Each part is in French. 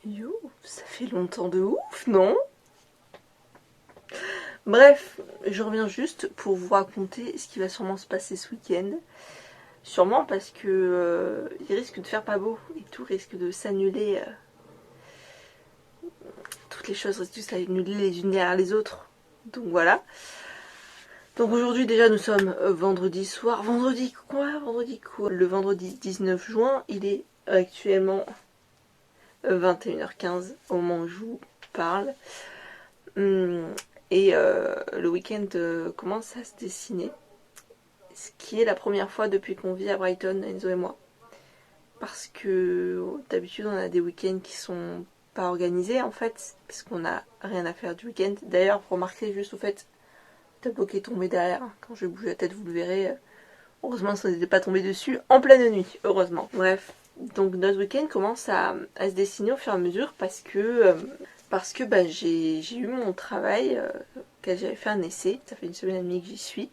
Yo, ça fait longtemps de ouf, non? Bref, je reviens juste pour vous raconter ce qui va sûrement se passer ce week-end. Sûrement parce que il risque de faire pas beau et tout risque de s'annuler. Toutes les choses risquent de s'annuler les unes derrière les autres. Donc voilà. Donc aujourd'hui déjà nous sommes vendredi soir. Vendredi quoi? Vendredi quoi? Le vendredi 19 juin, il est actuellement 21h15 au moment où je vous parle. Et le week-end commence à se dessiner. Ce qui est la première fois depuis qu'on vit à Brighton, Enzo et moi. Parce que d'habitude on a des week-ends qui sont pas organisés en fait, parce qu'on n'a rien à faire du week-end. D'ailleurs, remarquez juste au fait, le tableau qui est tombé derrière, quand je bouge la tête vous le verrez. Heureusement ça n'était pas tombé dessus en pleine nuit, heureusement. Bref, donc notre week-end commence à se dessiner au fur et à mesure parce que j'ai eu mon travail, j'avais fait un essai, ça fait une semaine et demie que j'y suis.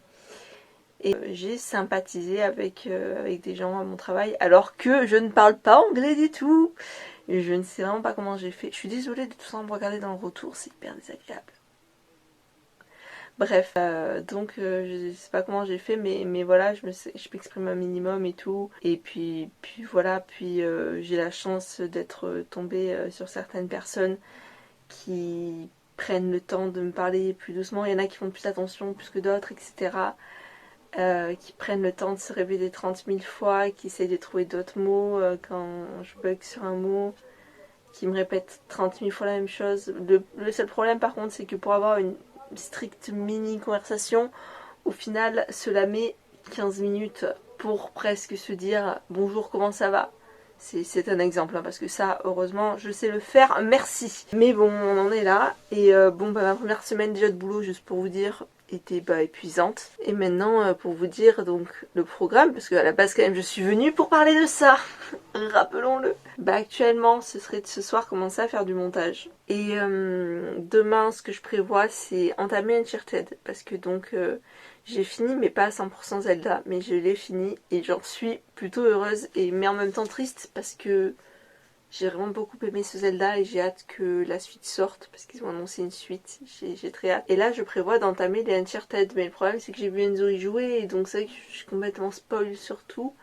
Et j'ai sympathisé avec des gens à mon travail alors que je ne parle pas anglais du tout. Et je ne sais vraiment pas comment j'ai fait. Je suis désolée de tout ça me regarder dans le retour, c'est hyper désagréable. Bref, donc je sais pas comment j'ai fait, mais voilà, je m'exprime un minimum et tout. Et puis voilà, j'ai la chance d'être tombée sur certaines personnes qui prennent le temps de me parler plus doucement. Il y en a qui font plus attention plus que d'autres, etc. Qui prennent le temps de se répéter 30 000 fois, qui essayent de trouver d'autres mots quand je bug sur un mot, qui me répètent 30 000 fois la même chose. Le seul problème par contre, c'est que pour avoir une stricte mini conversation, au final, cela met 15 minutes pour presque se dire bonjour, comment ça va? C'est un exemple, hein, parce que ça, heureusement, je sais le faire, merci. Mais bon, on en est là. Et ma première semaine déjà de boulot, juste pour vous dire, était épuisante. Et maintenant, pour vous dire donc le programme, parce qu'à la base quand même, je suis venue pour parler de ça. Rappelons-le. Actuellement, ce serait de ce soir commencer à faire du montage. Et demain, ce que je prévois, c'est entamer Uncharted, parce que donc j'ai fini, mais pas à 100% Zelda, mais je l'ai fini et j'en suis plutôt heureuse, mais en même temps triste parce que j'ai vraiment beaucoup aimé ce Zelda et j'ai hâte que la suite sorte parce qu'ils ont annoncé une suite, j'ai très hâte. Et là je prévois d'entamer les Uncharted, mais le problème c'est que j'ai vu Enzo y jouer et donc c'est vrai que je suis complètement spoil sur tout.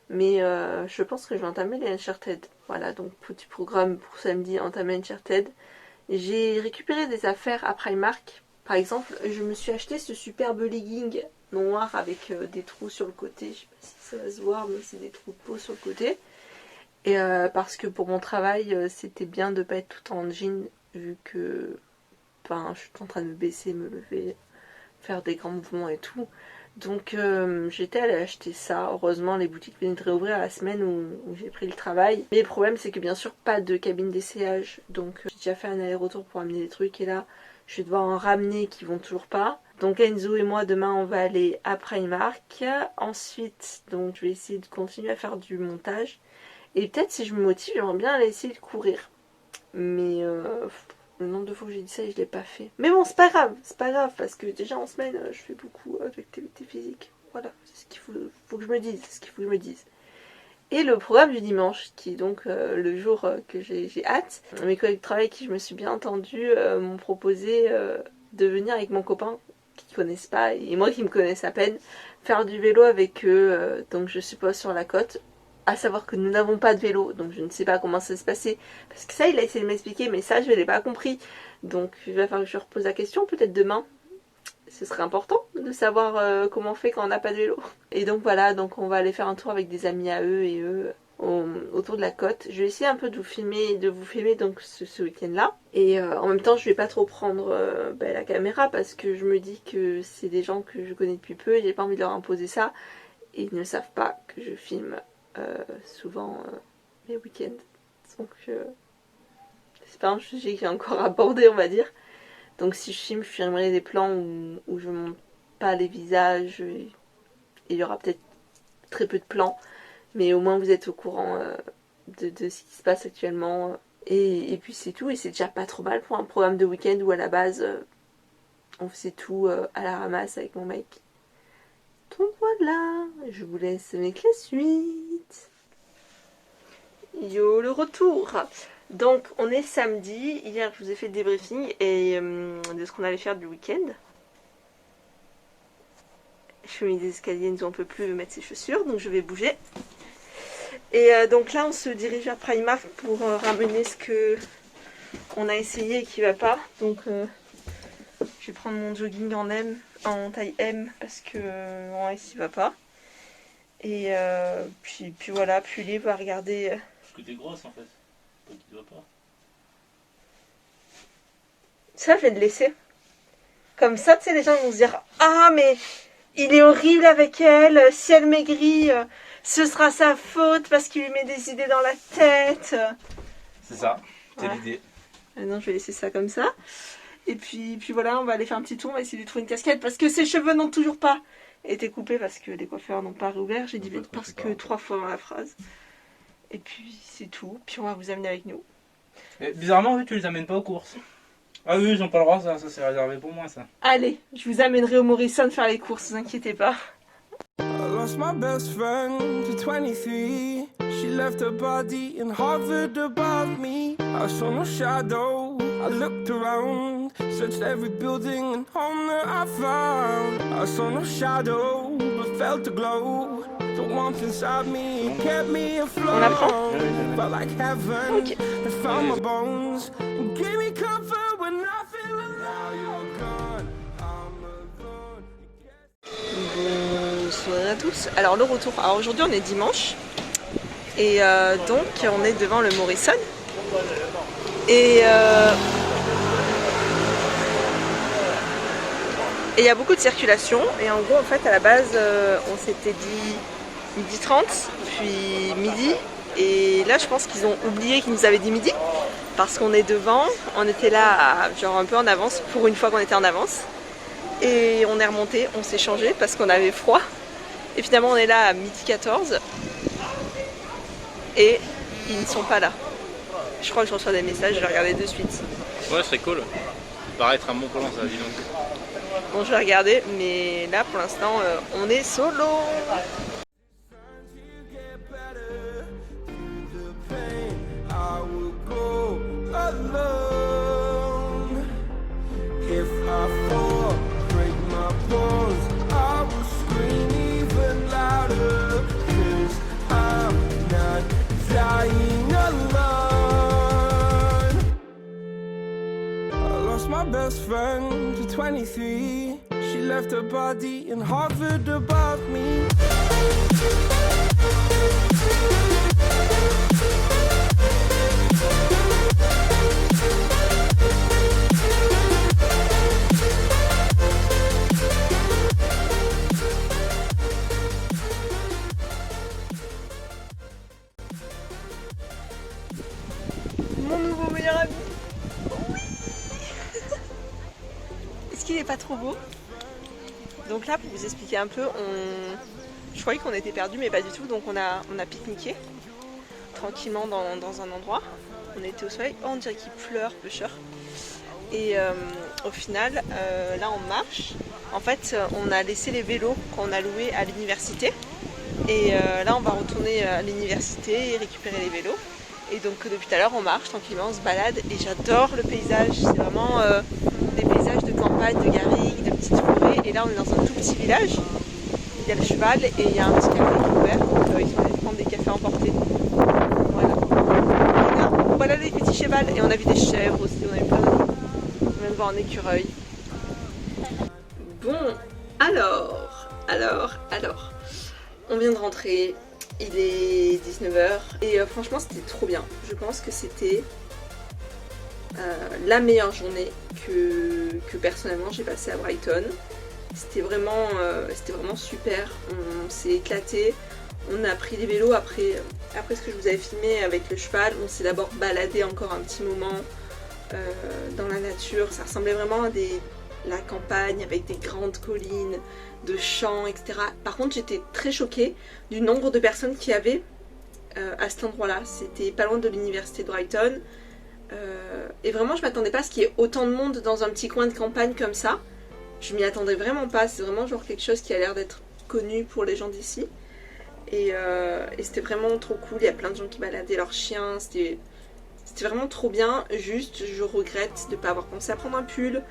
Mais je pense que je vais entamer les Uncharted. Voilà, donc petit programme pour samedi, entamer Uncharted. J'ai récupéré des affaires à Primark. Par exemple, je me suis acheté ce superbe legging noir avec des trous sur le côté. Je sais pas si ça va se voir, mais c'est des trous de peau sur le côté. Et parce que pour mon travail, c'était bien de pas être tout en jean, vu que je suis en train de me baisser, me lever, faire des grands mouvements et tout. Donc j'étais allée acheter ça. Heureusement, les boutiques venaient de réouvrir la semaine où j'ai pris le travail. Mais le problème, c'est que bien sûr, pas de cabine d'essayage. Donc j'ai déjà fait un aller-retour pour amener des trucs. Et là, je vais devoir en ramener qui vont toujours pas. Donc Enzo et moi, demain, on va aller à Primark. Ensuite, donc je vais essayer de continuer à faire du montage. Et peut-être si je me motive, j'aimerais bien aller essayer de courir. Mais le nombre de fois que j'ai dit ça et je l'ai pas fait. Mais bon, c'est pas grave, parce que déjà en semaine, je fais beaucoup d'activités physiques. Voilà, c'est ce qu'il faut que je me dise, c'est ce qu'il faut que je me dise. Et le programme du dimanche, qui est donc le jour que j'ai hâte. Mes collègues de travail qui je me suis bien entendue m'ont proposé de venir avec mon copain, qui connaissent pas, et moi qui me connaissent à peine, faire du vélo avec eux, donc je suppose sur la côte. À savoir que nous n'avons pas de vélo, donc je ne sais pas comment ça se passer. Parce que ça, il a essayé de m'expliquer, mais ça, je ne l'ai pas compris. Donc il va falloir que je repose la question, peut-être demain. Ce serait important de savoir comment on fait quand on n'a pas de vélo. Et donc voilà, donc on va aller faire un tour avec des amis à eux et eux autour de la côte. Je vais essayer un peu de vous filmer donc ce week-end-là. Et en même temps, je vais pas trop prendre la caméra parce que je me dis que c'est des gens que je connais depuis peu et j'ai pas envie de leur imposer ça. Et ils ne savent pas que je filme souvent les week-ends. Donc c'est pas un sujet que j'ai encore abordé, on va dire. Donc si je filmerai des plans où je monte pas les visages et il y aura peut-être très peu de plans, mais au moins vous êtes au courant de ce qui se passe actuellement. Et puis c'est tout, et c'est déjà pas trop mal pour un programme de week-end où à la base on faisait tout à la ramasse avec mon mec. Donc voilà, je vous laisse avec la suite. Yo, le retour. Donc on est samedi, hier je vous ai fait le débriefing et de ce qu'on allait faire du week-end. Je suis mis des escaliers, nous on peut plus mettre ses chaussures, donc je vais bouger. Et donc là on se dirige vers Primark pour ramener ce que on a essayé et qui va pas. Donc je vais prendre mon jogging en taille M parce que en S il va pas. Et puis voilà, puis lui va regarder. Parce que t'es grosse en fait. Pas qu'il doit pas. Ça, je vais le laisser. Comme ça, tu sais, les gens vont se dire ah, mais il est horrible avec elle. Si elle maigrit, ce sera sa faute parce qu'il lui met des idées dans la tête. C'est ça, c'est Voilà. l'idée. Non, je vais laisser ça comme ça. Et puis voilà, on va aller faire un petit tour. On va essayer de trouver une casquette parce que ses cheveux n'ont toujours pas été coupés parce que les coiffeurs n'ont pas réouvert. J'ai dit parce que 3 fois dans la phrase. Et puis c'est tout. Puis on va vous amener avec nous. Mais bizarrement, oui, tu les amènes pas aux courses. Ah oui, ils ont pas le droit, ça c'est réservé pour moi ça. Allez, je vous amènerai au Morrison faire les courses, ne vous inquiétez pas. I lost my best friend to 23. She left her body and hovered above me. I saw no shadow. I looked around, searched every building and home that I found. I saw no shadow, but felt a glow. The warmth inside me kept me afloat. On apprend? Felt like heaven. Ok. It found my bones and gave me comfort when I feel alone. Now you're gone, I'm alone. Bonsoir à tous. Alors le retour, alors aujourd'hui on est dimanche. Et donc on est devant le Morrison. Et il y a beaucoup de circulation. Et en gros en fait à la base on s'était dit 12h30 puis midi. Et là je pense qu'ils ont oublié qu'ils nous avaient dit midi. Parce qu'on est devant, on était là genre un peu en avance pour une fois qu'on était en avance. Et on est remonté, on s'est changé parce qu'on avait froid. Et finalement on est là à 12h14. Et ils ne sont pas là. Je crois que je reçois des messages, je vais regarder de suite. Ouais, c'est cool. Paraître un bon plan ça, dis donc. Bon, je vais regarder, mais là pour l'instant on est solo. I will go alone. If I fall, break my bones, I will scream even louder. 'Cause I'm not dying alone. I lost my best friend to 23. She left her body and hovered above me. Mon nouveau meilleur ami. Oui. Est-ce qu'il n'est pas trop beau? Donc là, pour vous expliquer un peu, je croyais qu'on était perdus, mais pas du tout. Donc on a pique-niqué tranquillement dans un endroit. On était au soleil. Oh, on dirait qu'il pleure, pêcheur. Et au final, là on marche. En fait, on a laissé les vélos qu'on a loués à l'université. Et là, on va retourner à l'université et récupérer les vélos. Et donc depuis tout à l'heure on marche tranquillement, on se balade et j'adore le paysage, c'est vraiment des paysages de campagne, de garrigues, de petites forêts. Et là on est dans un tout petit village, il y a le cheval et il y a un petit café qui est ouvert, donc ils sont allés prendre des cafés emportés. Voilà. Voilà les petits chevals et on a vu des chèvres aussi, on a vu plein d'animaux. On vient de voir un écureuil. Bon, alors, on vient de rentrer. Il est 19h et franchement c'était trop bien. Je pense que c'était la meilleure journée que personnellement j'ai passée à Brighton. C'était vraiment super. On s'est éclaté. On a pris les vélos après ce que je vous avais filmé avec le cheval. On s'est d'abord baladé encore un petit moment dans la nature. Ça ressemblait vraiment à la campagne avec des grandes collines, de champs, etc. Par contre, j'étais très choquée du nombre de personnes qu'il y avait à cet endroit-là. C'était pas loin de l'université de Brighton. Et vraiment, je m'attendais pas à ce qu'il y ait autant de monde dans un petit coin de campagne comme ça. Je m'y attendais vraiment pas. C'est vraiment genre quelque chose qui a l'air d'être connu pour les gens d'ici. Et c'était vraiment trop cool. Il y a plein de gens qui baladaient leurs chiens. C'était C'était vraiment trop bien, juste je regrette de ne pas avoir pensé à prendre un pull.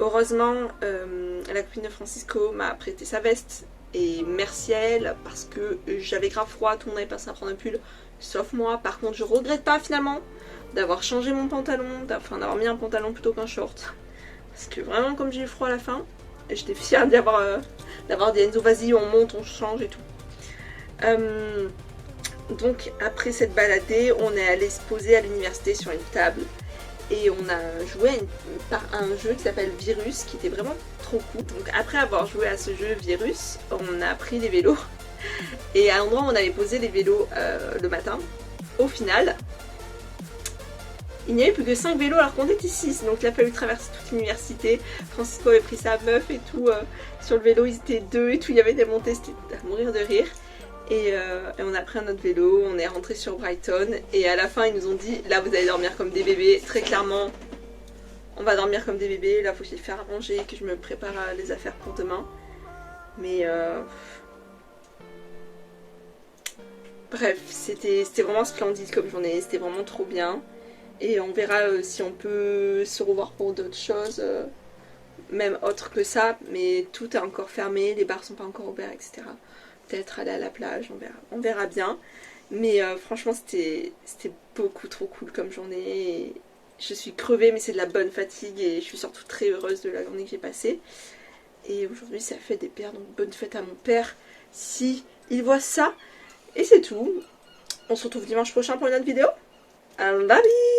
Heureusement, la copine de Francisco m'a prêté sa veste et merci à elle parce que j'avais grave froid, tout le monde avait pensé à prendre un pull, sauf moi. Par contre, je regrette pas finalement d'avoir changé mon pantalon, d'avoir mis un pantalon plutôt qu'un short. Parce que vraiment, comme j'ai eu froid à la fin, j'étais fière d'avoir des Enzo, vas-y, on monte, on change et tout. Donc après cette baladée, on est allé se poser à l'université sur une table et on a joué à un jeu qui s'appelle Virus, qui était vraiment trop cool. Donc après avoir joué à ce jeu Virus, on a pris les vélos et à l'endroit où on avait posé les vélos le matin, au final, il n'y avait plus que 5 vélos alors qu'on était 6, donc il a fallu traverser toute l'université. Francisco avait pris sa meuf et tout, sur le vélo ils étaient 2 et tout, il y avait des montées, c'était à mourir de rire. Et on a pris un autre vélo, on est rentré sur Brighton et à la fin ils nous ont dit là vous allez dormir comme des bébés, très clairement on va dormir comme des bébés, là faut que j'aille faire à manger, que je me prépare les affaires pour demain. Mais bref, c'était vraiment splendide comme journée, c'était vraiment trop bien. Et on verra si on peut se revoir pour d'autres choses, même autres que ça, mais tout est encore fermé, les bars sont pas encore ouverts, etc. Peut-être aller à la plage, on verra bien. Mais franchement c'était beaucoup trop cool comme journée. Et je suis crevée mais c'est de la bonne fatigue et je suis surtout très heureuse de la journée que j'ai passée. Et aujourd'hui c'est la fête des pères, donc bonne fête à mon père si il voit ça. Et c'est tout. On se retrouve dimanche prochain pour une autre vidéo. Bye bye.